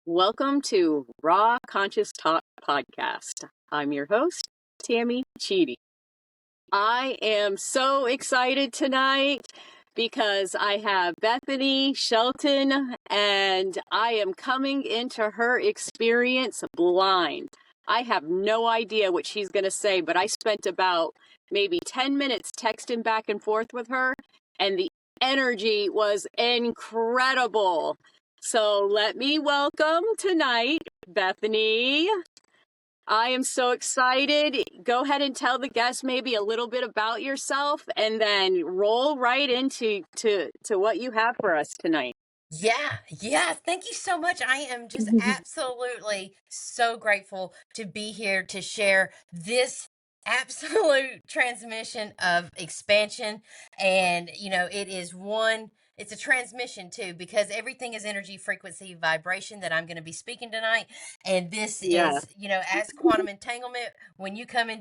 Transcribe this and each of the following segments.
Welcome to Raw Conscious Talk Podcast. I'm your host, Tammy Cheedy. I am so excited tonight because I have Bethany Shelton and I am coming into her experience blind. I have no idea what she's going to say, but I spent about maybe 10 minutes texting back and forth with her, and the energy was incredible. So let me welcome tonight, Bethany. I am so excited. Go ahead and tell the guests maybe a little bit about yourself and then roll right into what you have for us tonight. Yeah. Thank you so much. I am just absolutely so grateful to be here to share this absolute transmission of expansion. And, it's a transmission too, because everything is energy, frequency, vibration that I'm going to be speaking tonight. And this Yeah. is, as quantum entanglement, when you come in,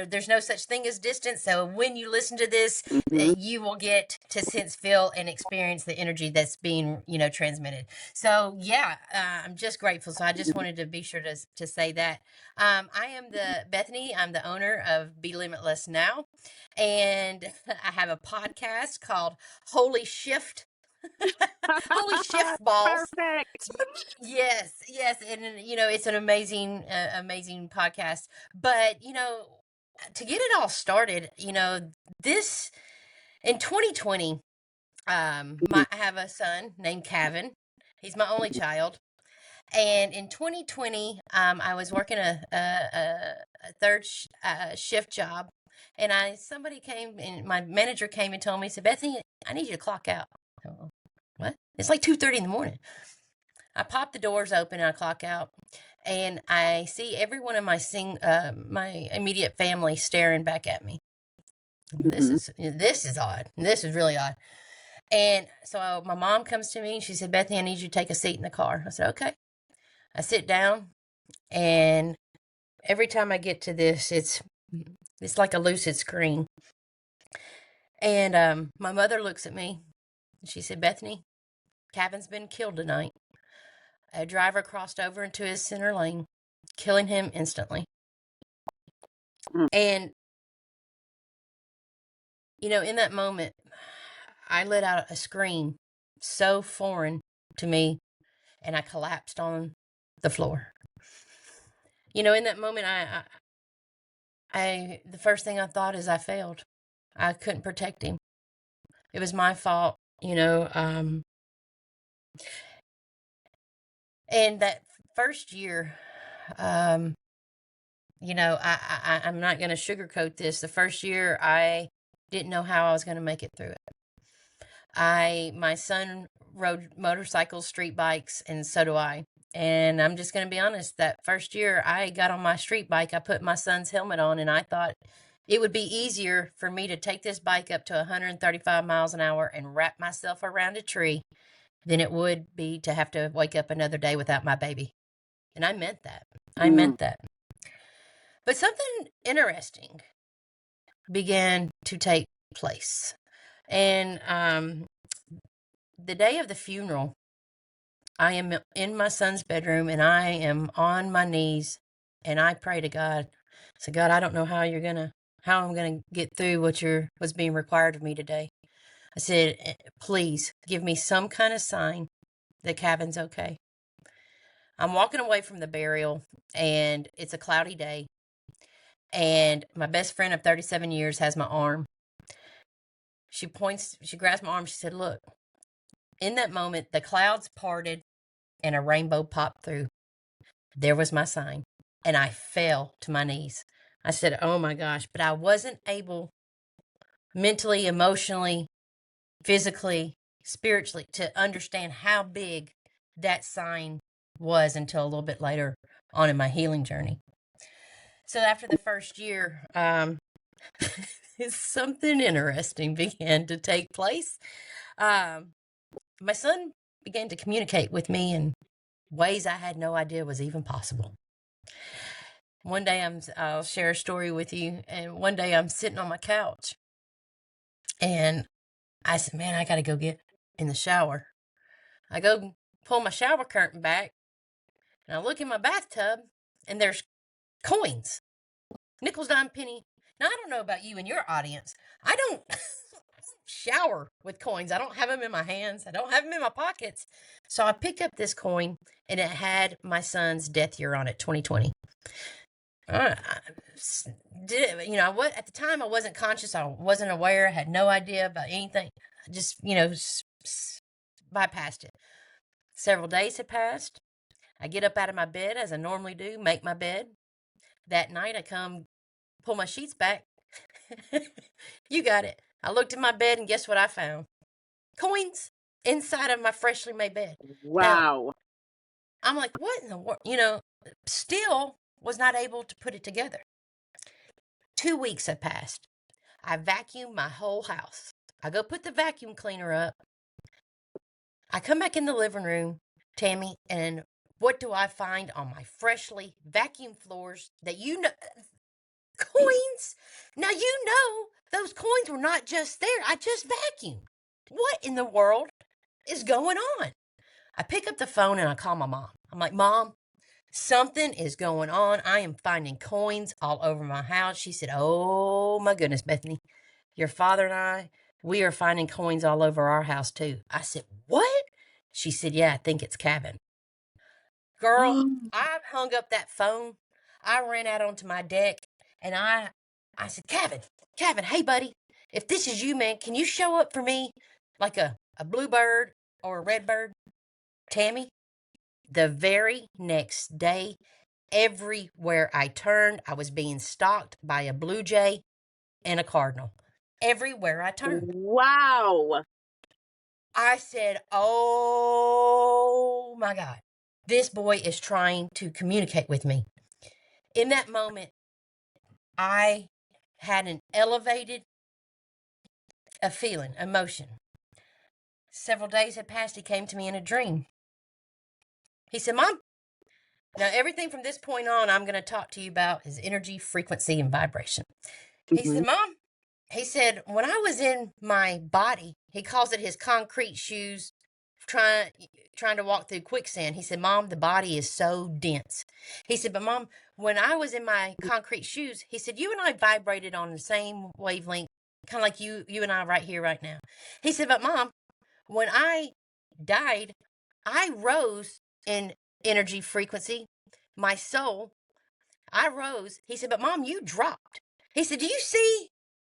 there's no such thing as distance. So when you listen to this, you will get to sense, feel, and experience the energy that's being, transmitted. So I'm just grateful. So I just wanted to be sure to say that. I am Bethany. I'm the owner of Be Limitless Now, and I have a podcast called Holy Shift. Holy Shift Balls. Perfect. Yes, and it's an amazing podcast. But to get it all started, this in 2020, I have a son named Kevin. He's my only child. And in 2020, I was working a third shift job, and somebody came and my manager came and told me, said, Bethany, I need you to clock out. Oh, what? It's like 2:30 in the morning. I pop the doors open and I clock out, and I see every one of my my immediate family staring back at me. This is odd. This is really odd. And so my mom comes to me and she said, Bethany, I need you to take a seat in the car. I said, okay. I sit down, and every time I get to this, it's like a lucid screen. And my mother looks at me and she said, Bethany, Kevin's been killed tonight. A driver crossed over into his center lane, killing him instantly. And, in that moment, I let out a scream so foreign to me, and I collapsed on the floor. In that moment, the first thing I thought is I failed. I couldn't protect him. It was my fault, and that first year, I'm not going to sugarcoat this. The first year, I didn't know how I was going to make it through it. My son rode motorcycles, street bikes, and so do I. And I'm just going to be honest, that first year I got on my street bike, I put my son's helmet on, and I thought it would be easier for me to take this bike up to 135 miles an hour and wrap myself around a tree than it would be to have to wake up another day without my baby. And I meant that. I meant that. But something interesting began to take place. And the day of the funeral, I am in my son's bedroom and I am on my knees and I pray to God. I said, God, I don't know how I'm gonna get through what's being required of me today. I said, please give me some kind of sign that Kevin's okay. I'm walking away from the burial and it's a cloudy day. And my best friend of 37 years has my arm. She grabs my arm. She said, look, in that moment, the clouds parted and a rainbow popped through. There was my sign. And I fell to my knees. I said, oh my gosh, but I wasn't able mentally, emotionally, physically, spiritually to understand how big that sign was until a little bit later on in my healing journey. So after the first year, something interesting began to take place. My son began to communicate with me in ways I had no idea was even possible. One day I'll share a story with you, and one day I'm sitting on my couch and I said, man, I got to go get in the shower. I go pull my shower curtain back, and I look in my bathtub, and there's coins, nickels, dime, penny. Now, I don't know about you and your audience. I don't shower with coins. I don't have them in my hands. I don't have them in my pockets. So I picked up this coin, and it had my son's death year on it, 2020. What at the time I wasn't conscious. I wasn't aware. I had no idea about anything. I just, bypassed it. Several days had passed. I get up out of my bed as I normally do, make my bed. That night I come pull my sheets back. You got it. I looked in my bed and guess what I found? Coins inside of my freshly made bed. Wow. Now, I'm like, what in the world? Still was not able to put it together. 2 weeks had passed. I vacuumed my whole house. I go put the vacuum cleaner up. I come back in the living room, Tammy, and what do I find on my freshly vacuumed floors that coins? Now, those coins were not just there. I just vacuumed. What in the world is going on? I pick up the phone and I call my mom. I'm like, Mom, something is going on. I am finding coins all over my house. She said, oh my goodness, Bethany, your father and we are finding coins all over our house too. I said, what? She said, yeah, I think it's Kevin. Girl, I hung up that phone. I ran out onto my deck and I said, Kevin, hey buddy, if this is you, man, can you show up for me like a bluebird or a redbird? Tammy, the very next day, everywhere I turned, I was being stalked by a blue jay and a cardinal. Everywhere I turned. Wow. I said, oh my God, this boy is trying to communicate with me. In that moment, I had an elevated emotion. Several days had passed. He came to me in a dream. He said, Mom, now everything from this point on I'm going to talk to you about is energy, frequency, and vibration. He said, Mom, he said, when I was in my body, he calls it his concrete shoes, trying to walk through quicksand. He said, Mom, the body is so dense. He said, but Mom, when I was in my concrete shoes, he said, you and I vibrated on the same wavelength, kind of like you and I right here, right now. He said, but Mom, when I died, I rose in energy frequency, my soul, I rose. He said, but Mom, you dropped. He said, do you see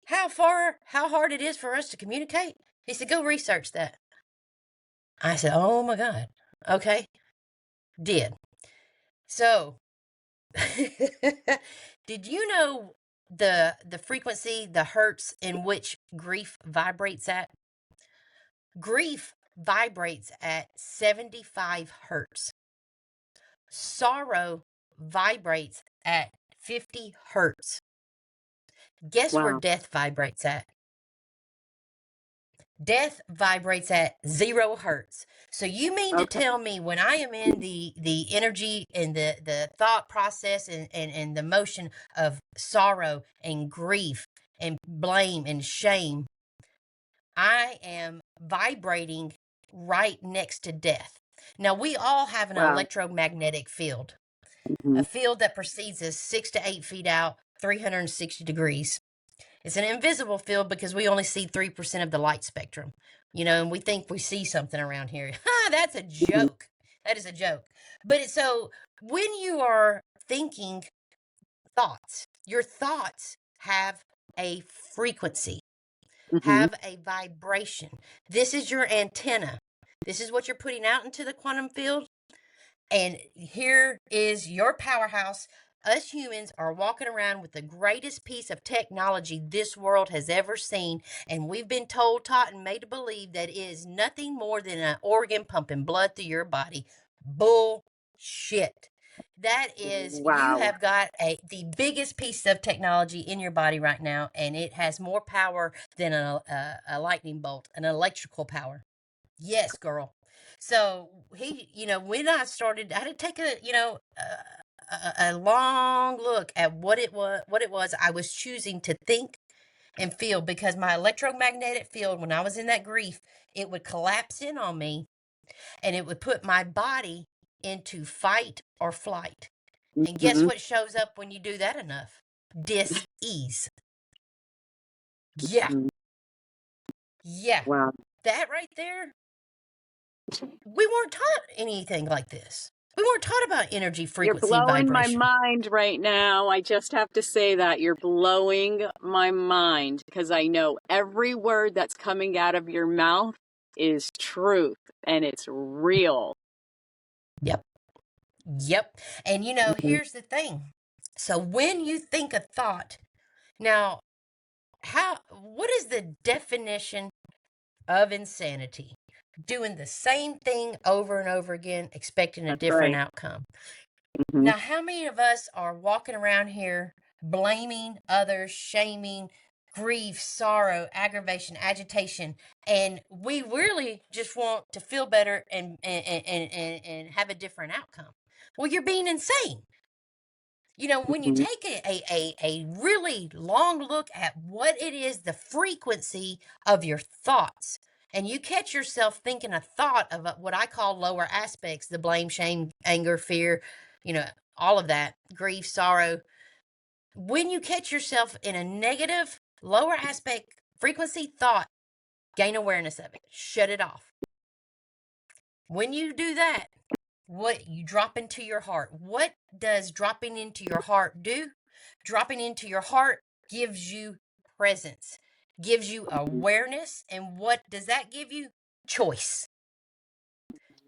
how hard it is for us to communicate? He said, go research that. I said, oh my God. Okay. Did. So, did you know the frequency, the hertz in which grief vibrates at? Grief vibrates at 75 hertz. Sorrow vibrates at 50 hertz. Guess where death vibrates at? Death vibrates at 0 hertz. So you mean to tell me when I am in the energy and the thought process and the motion of sorrow and grief and blame and shame, I am vibrating right next to death. Now, we all have an electromagnetic field, a field that proceeds us 6 to 8 feet out, 360 degrees. It's an invisible field because we only see 3% of the light spectrum, and we think we see something around here. That's a joke. That is a joke. But so when you are thinking thoughts, your thoughts have a frequency, have a vibration. This is your antenna. This is what you're putting out into the quantum field. And here is your powerhouse. Us humans are walking around with the greatest piece of technology this world has ever seen. And we've been told, taught, and made to believe that it is nothing more than an organ pumping blood through your body. Bullshit. That is, you have got the biggest piece of technology in your body right now, and it has more power than a lightning bolt, an electrical power. Yes, girl. So he, when I started, I had to take a long look at what it was I was choosing to think and feel, because my electromagnetic field, when I was in that grief, it would collapse in on me and it would put my body into fight or flight. And guess Mhm. what shows up when you do that enough? Dis-ease. Yeah, Mhm. yeah. Wow. That right there, we weren't taught anything like this. We weren't taught about energy, You're frequency, blowing my vibration. mind right now. I just have to say that. You're blowing my mind because I know every word that's coming out of your mouth is truth and it's real. Yep. Yep. And Mhm. here's the thing. So when you think a thought, now, what is the definition of insanity? Doing the same thing over and over again, expecting a That's different right. outcome. Mhm. Now, how many of us are walking around here blaming others, shaming, grief, sorrow, aggravation, agitation, and we really just want to feel better and have a different outcome? Well, you're being insane. When you Mhm. take a really long look at what it is, the frequency of your thoughts, and you catch yourself thinking a thought of what I call lower aspects, the blame, shame, anger, fear, all of that, grief, sorrow. When you catch yourself in a negative, lower aspect frequency thought, gain awareness of it, shut it off. When you do that, what you drop into your heart. What does dropping into your heart do? Dropping into your heart gives you presence, gives you awareness. And what does that give you? Choice.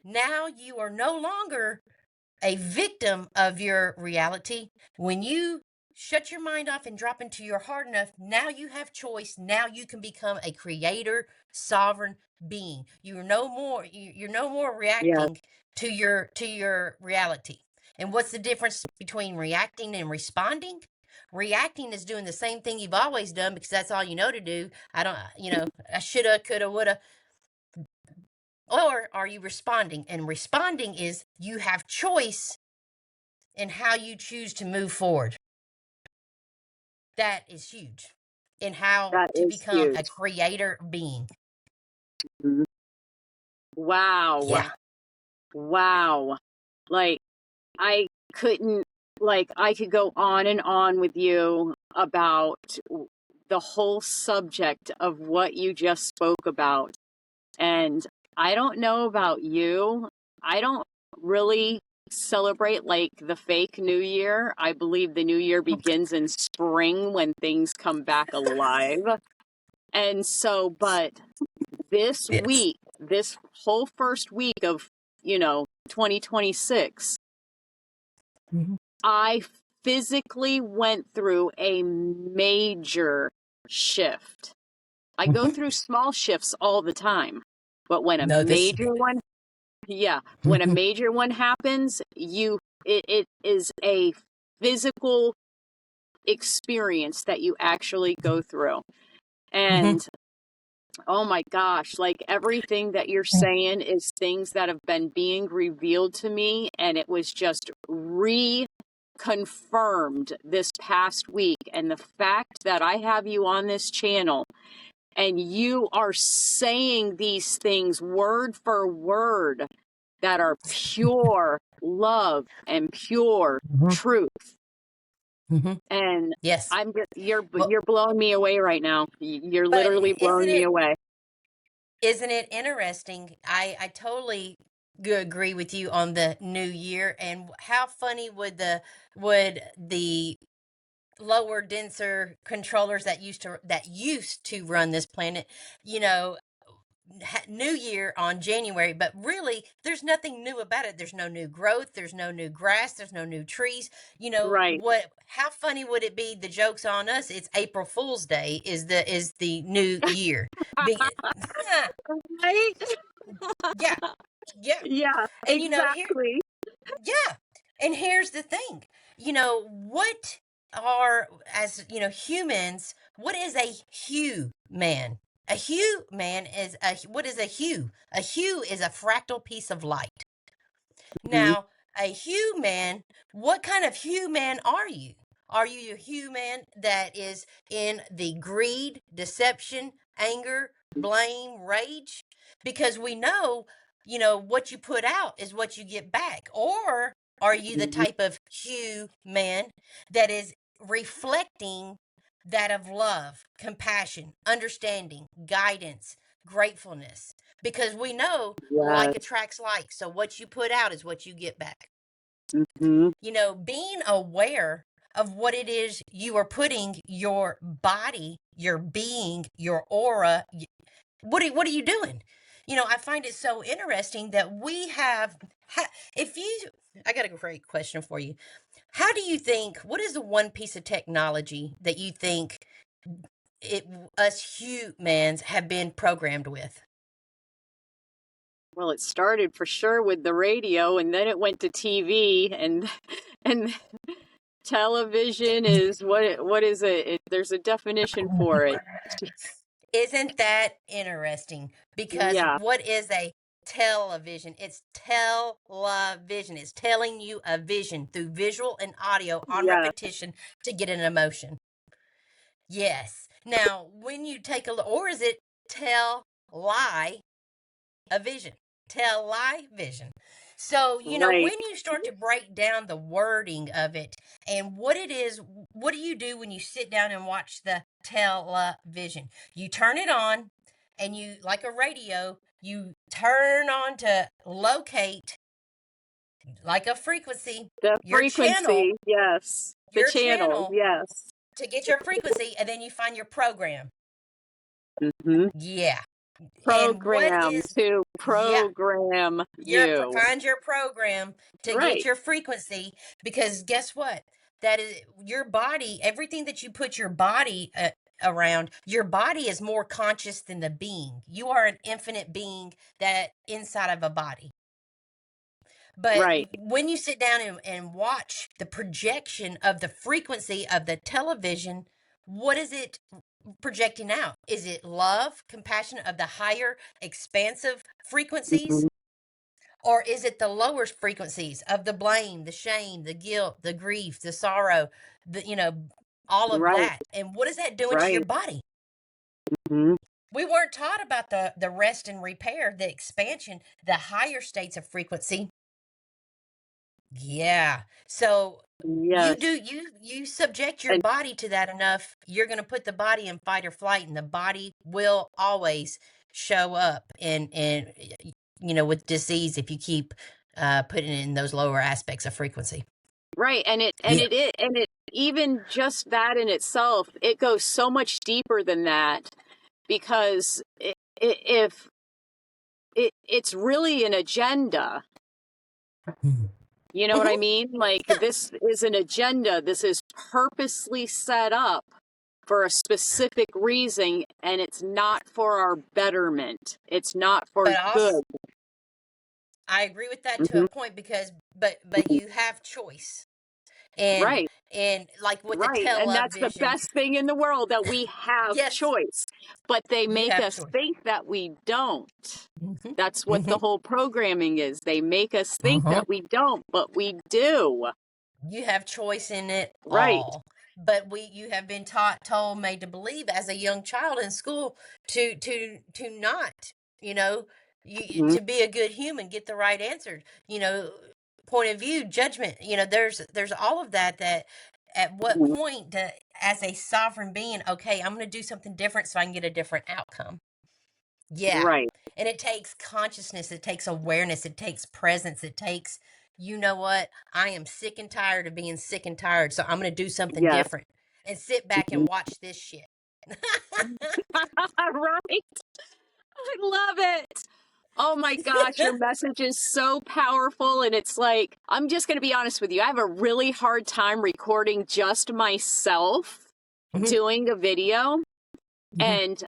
Now you are no longer a victim of your reality. When you shut your mind off and drop into your heart enough, now you have choice. Now you can become a creator, sovereign being. You're no more Yeah, reacting to your reality. And what's the difference between reacting and responding? Reacting is doing the same thing you've always done because that's all you know to do. I shoulda, coulda, woulda. Or are you responding? And responding is you have choice in how you choose to move forward. That is huge in how that to is become a huge. creator being. Mhm. Wow. Yeah. Wow. Like, I couldn't, I could go on and on with you about the whole subject of what you just spoke about. And I don't know about you. I don't really celebrate like the fake New Year. I believe the New Year begins in spring when things come back alive. And so, but this Yes. week, this whole first week of, 2026, Mhm. I physically went through a major shift. I go Mhm. through small shifts all the time, but when a No, this. major one, yeah, when a Mhm. major one happens, it is a physical experience that you actually go through. Mhm. And oh my gosh, like everything that you're Mhm. saying is things that have been being revealed to me, and it was just reconfirmed this past week. And the fact that I have you on this channel and you are saying these things word for word that are pure love and pure Mhm. truth. Mhm. And Yes. I'm just, Well, you're blowing me away right now. You're but literally isn't blowing me it away. isn't it interesting? I totally agree with you on the new year. And how funny would the lower denser controllers that used to run this planet, you know new year on January, but really there's nothing new about it. There's no new growth, there's no new grass, there's no new trees. Right. How funny would it be? The joke's on us. It's April Fool's Day is the new year. Be, Right? yeah, yeah. Yeah, And here, exactly. yeah. And here's the thing. What are, as humans, what is a hue man? A hue man is what is a hue? A hue is a fractal piece of light. Mhm. Now, a hue man, what kind of hue man are you? Are you a hue man that is in the greed, deception, anger, blame, rage? Because we know what you put out is what you get back? Or are you the type of human that is reflecting that of love, compassion, understanding, guidance, gratefulness? Because we know like attracts like. So what you put out is what you get back. Being aware of what it is you are putting your body, your being, your aura, what are you doing? I find it so interesting that we have, I got a great question for you. How do you think, what is the one piece of technology that you think us humans have been programmed with? Well, it started for sure with the radio, and then it went to TV, and television is what is it? There's a definition for it. Isn't that interesting? Because Yeah. what is a television? It's television. It's telling you a vision through visual and audio on Yeah. repetition to get an emotion. Yes. Now, when you take a look, or is it tell lie a vision? Tell lie vision. So, Right. when you start to break down the wording of it and what it is, what do you do when you sit down and watch the television? You turn it on and you, like a radio, you turn on to locate like a frequency, The your channel, frequency, yes. The channel, yes. to get your frequency, and then you find your program. Mm-hmm. Yeah. Program to program you. Find your program to get your frequency, because guess what? That is your body, everything that you put your body around, your body is more conscious than the being. You are an infinite being that inside of a body. But when you sit down and watch the projection of the frequency of the television, what is it projecting out? Is it love, compassion of the higher, expansive frequencies? Or is it the lower frequencies of the blame, the shame, the guilt, the grief, the sorrow, all of that? And what is that doing to your body? We weren't taught about the rest and repair, the expansion, the higher states of frequency. Yeah. So you subject your body to that enough, you're going to put the body in fight or flight, and the body will always show up and with disease if you keep putting it in those lower aspects of frequency. Right. And it even just that in itself, it goes so much deeper than that, because it's really an agenda. You know what I mean? Like, this is an agenda. This is purposely set up for a specific reason, and it's not for our betterment. It's not for good. I agree with that to a point, because but you have choice. And and like with the television, and that's the best thing in the world, that we have choice. But they make us think that we don't. That's what the whole programming is. They make us think that we don't, but we do. You have choice in it all. But you have been told, made to believe as a young child in school to not, to be a good human, get the right answer, point of view, judgment, there's all of that at what point as a sovereign being, okay, I'm going to do something different so I can get a different outcome. Yeah. Right. And it takes consciousness, it takes awareness, it takes presence, it takes, you know what, I am sick and tired of being sick and tired, so I'm going to do something different and sit back and watch this shit. Right. I love it. Oh my gosh, your message is so powerful. And it's like, I'm just going to be honest with you. I have a really hard time recording just myself doing a video. And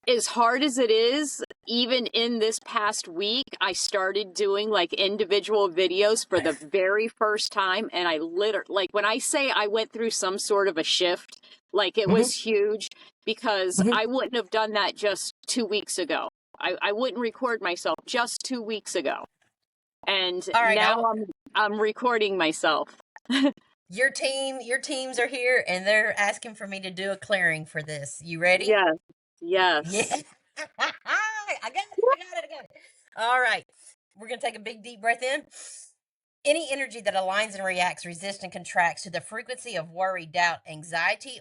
as hard as it is, even in this past week, I started doing like individual videos for the very first time. And I literally, when I say I went through some sort of a shift, like it was huge, because I wouldn't have done that just 2 weeks ago. I wouldn't record myself just 2 weeks ago. And now I'm recording myself. Your teams are here, and they're asking for me to do a clearing for this. You ready? Yes. Yeah. I got it. All right. We're going to take a big deep breath in. Any energy that aligns and reacts, resists, and contracts to the frequency of worry, doubt, anxiety,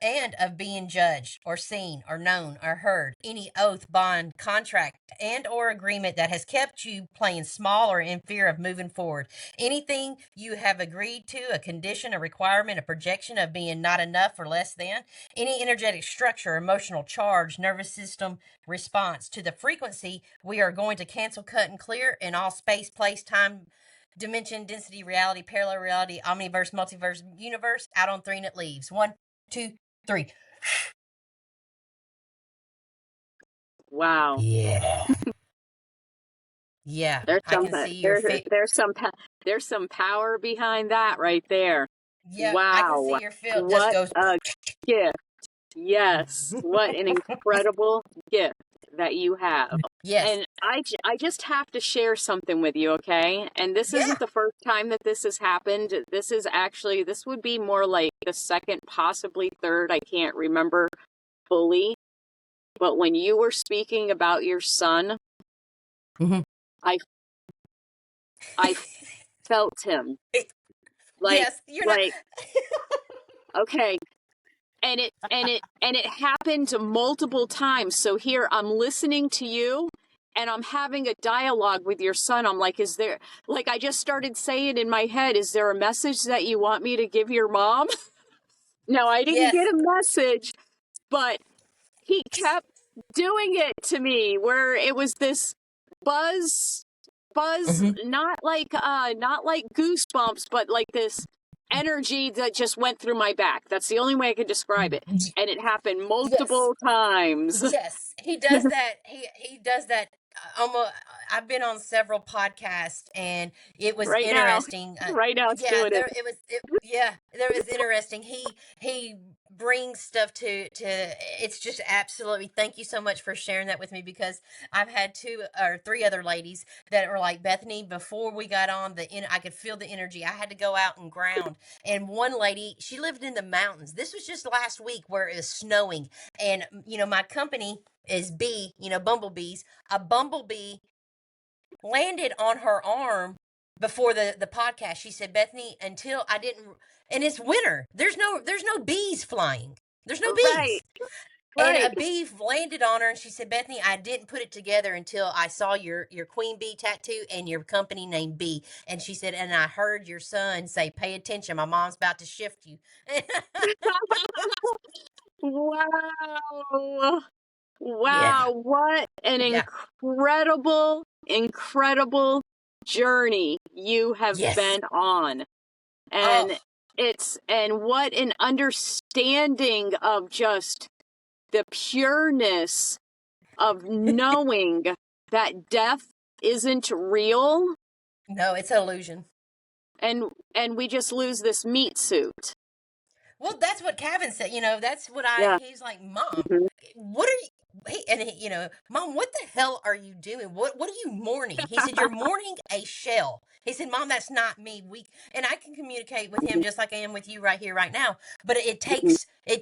and of being judged or seen or known or heard, any oath, bond, contract, and or agreement that has kept you playing small or in fear of moving forward, anything you have agreed to, a condition, a requirement, a projection of being not enough or less than, any energetic structure, emotional charge, nervous system response to the frequency, we are going to cancel, cut, and clear in all space, place, time, dimension, density, reality, parallel reality, omniverse, multiverse, universe, out on 3 and it leaves. 1, 2, 3. Wow. Yeah. Yeah. There's I some can see your there's some power behind that right there. Yeah, I can Wow. see your field just What goes. a gift. Yes. What an incredible gift that you have. Yes. And I just have to share something with you, okay? And this Yeah. isn't the first time that this has happened. This would be more like the second, possibly third. I can't remember fully. But when you were speaking about your son, Mm-hmm. I felt him. Like, Yes, you're not. Okay. And it happened multiple times. So here I'm listening to you and I'm having a dialogue with your son. I'm like, I just started saying in my head, is there a message that you want me to give your mom? No, I didn't get Yes. a message, but he kept doing it to me where it was this buzz, Mm-hmm. not like goosebumps, but like this energy that just went through my back. That's the only way I could describe it. And it happened Yes. multiple times. Yes, he does that. He does that. Almost. I've been on several podcasts, and it was Right now. interesting. Right now it's Yeah, doing it. there was interesting. He brings stuff to. It's just absolutely. Thank you so much for sharing that with me, because I've had 2 or 3 other ladies that were like, Bethany, before we got on I could feel the energy. I had to go out and ground. And one lady, she lived in the mountains. This was just last week where it was snowing. And, my company is bee, bumblebees. A bumblebee landed on her arm before the podcast. She said, Bethany, until I didn't, and it's winter. There's no bees flying. There's no Right. bees. And Right. a bee landed on her, and she said, Bethany, I didn't put it together until I saw your queen bee tattoo and your company name Bee. And she said, and I heard your son say, pay attention, my mom's about to shift you. Wow. Yeah. Wow. What an Yeah. incredible journey you have Yes. been on. Oh, And what an understanding of just the pureness of knowing that death isn't real, no, it's an illusion. and we just lose this meat suit. Well, that's what Kevin said. That's what Yeah. he's like, Mom, Mhm. what are you, Mom, what the hell are you doing? What are you mourning? He said, you're mourning a shell. He said, Mom, that's not me. And I can communicate with him just like I am with you right here, right now. But it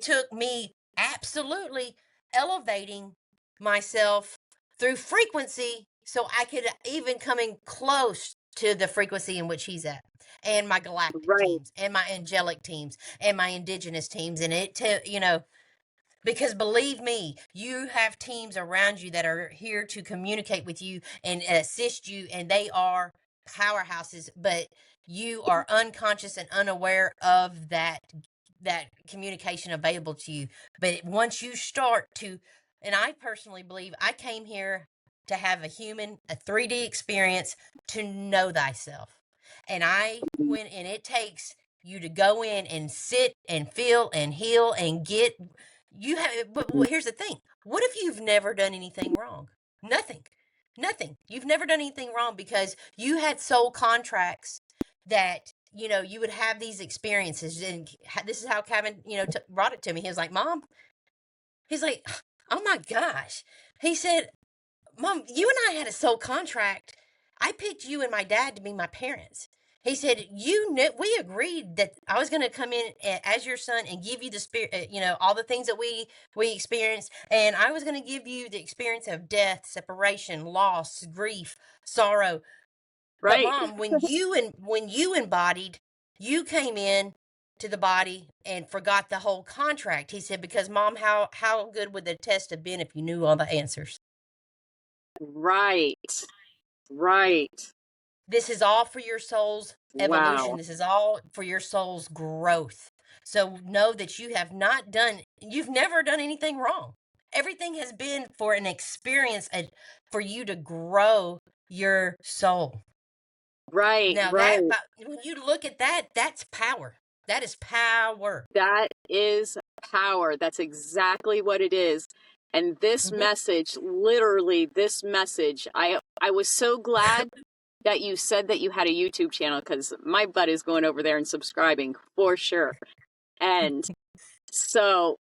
took me absolutely elevating myself through frequency so I could even coming close to the frequency in which he's at. And my galactic Right. teams and my angelic teams and my indigenous teams. And because believe me, you have teams around you that are here to communicate with you and assist you, and they are powerhouses, but you are unconscious and unaware of that communication available to you. But once you start to, and I personally believe I came here to have a 3D experience to know thyself. And I went, and it takes you to go in and sit and feel and heal and get you have. But here's the thing: what if you've never done anything wrong? Nothing. You've never done anything wrong because you had soul contracts that you would have these experiences. And this is how Kevin brought it to me. He was like, Mom, he's like, oh my gosh. He said, Mom, you and I had a soul contract. I picked you and my dad to be my parents. He said, "You knew, we agreed that I was going to come in as your son and give you the spirit, all the things that we experienced, and I was going to give you the experience of death, separation, loss, grief, sorrow. But Right. Mom, when you embodied, you came in to the body and forgot the whole contract." He said, "Because Mom, how good would the test have been if you knew all the answers?" Right. Right. This is all for your soul's evolution. Wow. This is all for your soul's growth. So know that you've never done anything wrong. Everything has been for an experience, for you to grow your soul. Right. Now Right. when you look at that, that's power. That is power. That is power. That's exactly what it is. And this Mhm. message, literally this message, I was so glad that you said that you had a YouTube channel, because my butt is going over there and subscribing for sure. And so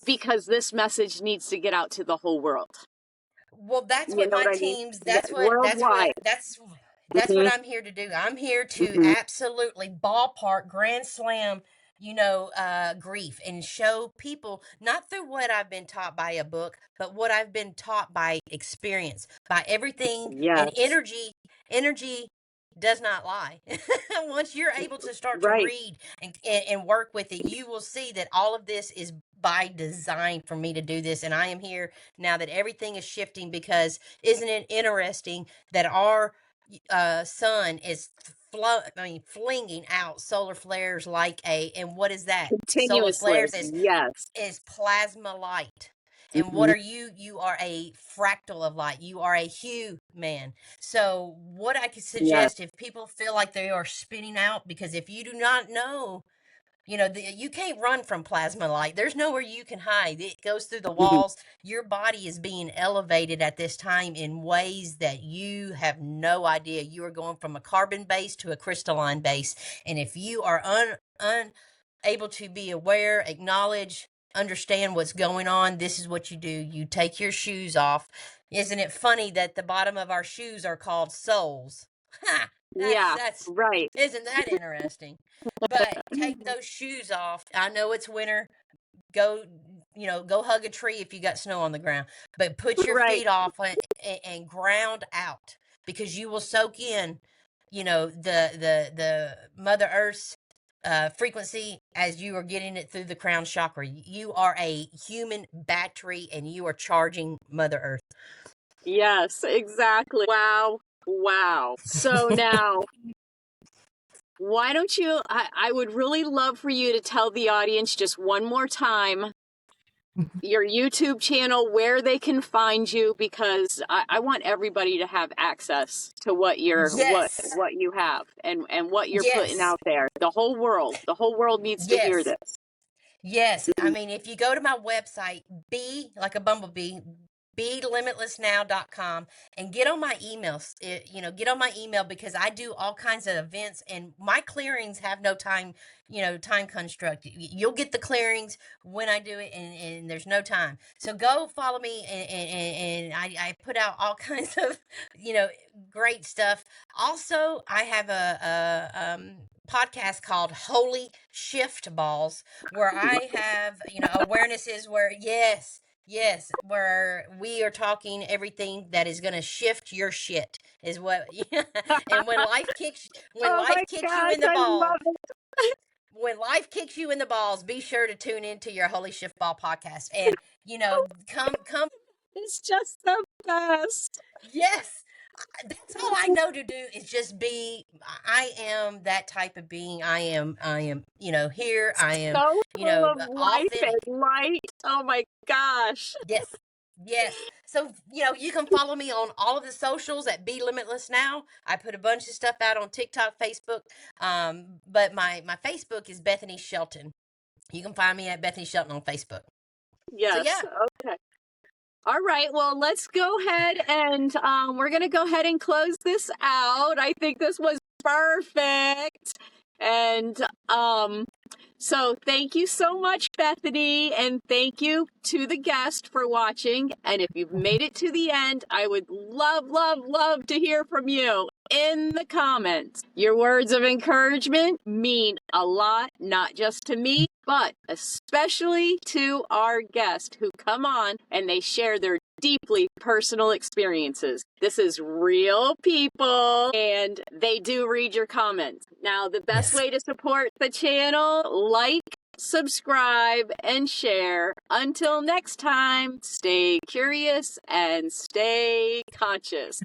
because this message needs to get out to the whole world. Well, that's You what know my what I mean? teams, Worldwide. that's what Hmm. I'm here to do. I'm here to Hmm. absolutely ballpark grand slam, grief, and show people not through what I've been taught by a book, but what I've been taught by experience, by everything. And Yes. energy does not lie. Once you're able to start to Right. read and work with it, you will see that all of this is by design for me to do this. And I am here now that everything is shifting, because isn't it interesting that our sun is flinging out solar flares and what is that? Solar Continuously. flares Yes. is plasma light. And what Hmm. are you? You are a fractal of light. You are a hue man. So what I could Yes. suggest, if people feel like they are spinning out, because if you do not know, you can't run from plasma light. There's nowhere you can hide. It goes through the Hmm. walls. Your body is being elevated at this time in ways that you have no idea. You are going from a carbon base to a crystalline base. And if you are unable to be aware, acknowledge, understand what's going on, this is what you do. You take your shoes off. Isn't it funny that the bottom of our shoes are called soles? Ha! Yeah. That's Right. Isn't that interesting? But take those shoes off. I know it's winter. Go, go hug a tree if you got snow on the ground. But put your Right. feet off and ground out, because you will soak in, the Mother Earth's frequency as you are getting it through the crown chakra. You are a human battery, and you are charging Mother Earth. Yes, exactly. Wow. Wow. So now, why don't you? I would really love for you to tell the audience just one more time your YouTube channel, where they can find you, because I want everybody to have access to what Yes. what you have and what you're putting Yes. out there. The whole world needs to hear Yes. this. Yes. I mean, if you go to my website, be like a bumblebee, belimitlessnow.com, and get on my emails. Get on my email, because I do all kinds of events, and my clearings have no time, time construct. You'll get the clearings when I do it, and there's no time. So go follow me, and I put out all kinds of, great stuff. Also, I have a podcast called Holy Shift Balls, where I have, awarenesses where, yes, where we are talking everything that is going to shift your shit is what. And when Oh my life kicks you gosh, in the I ball, love it. when life kicks you in the balls, be sure to tune into your Holy Shift Ball podcast, and come. It's just the best. Yes, that's all I know to do is just be. I am that type of being. I am, here. I am, So full of life authentic. and light. Oh my gosh. Yes. Yes. So, you can follow me on all of the socials at Be Limitless Now. I put a bunch of stuff out on TikTok, Facebook. But my Facebook is Bethany Shelton. You can find me at Bethany Shelton on Facebook. So Yes. yeah. Okay. All right. Well, let's go ahead and we're going to go ahead and close this out. I think this was perfect. And so thank you so much, Bethany, and thank you to the guest for watching. And if you've made it to the end, I would love, love, love to hear from you. in the comments. Your words of encouragement mean a lot, not just to me, but especially to our guests who come on and they share their deeply personal experiences. This is real people, and they do read your comments. Now, the best way to support the channel, like, subscribe, and share. Until next time, stay curious and stay conscious.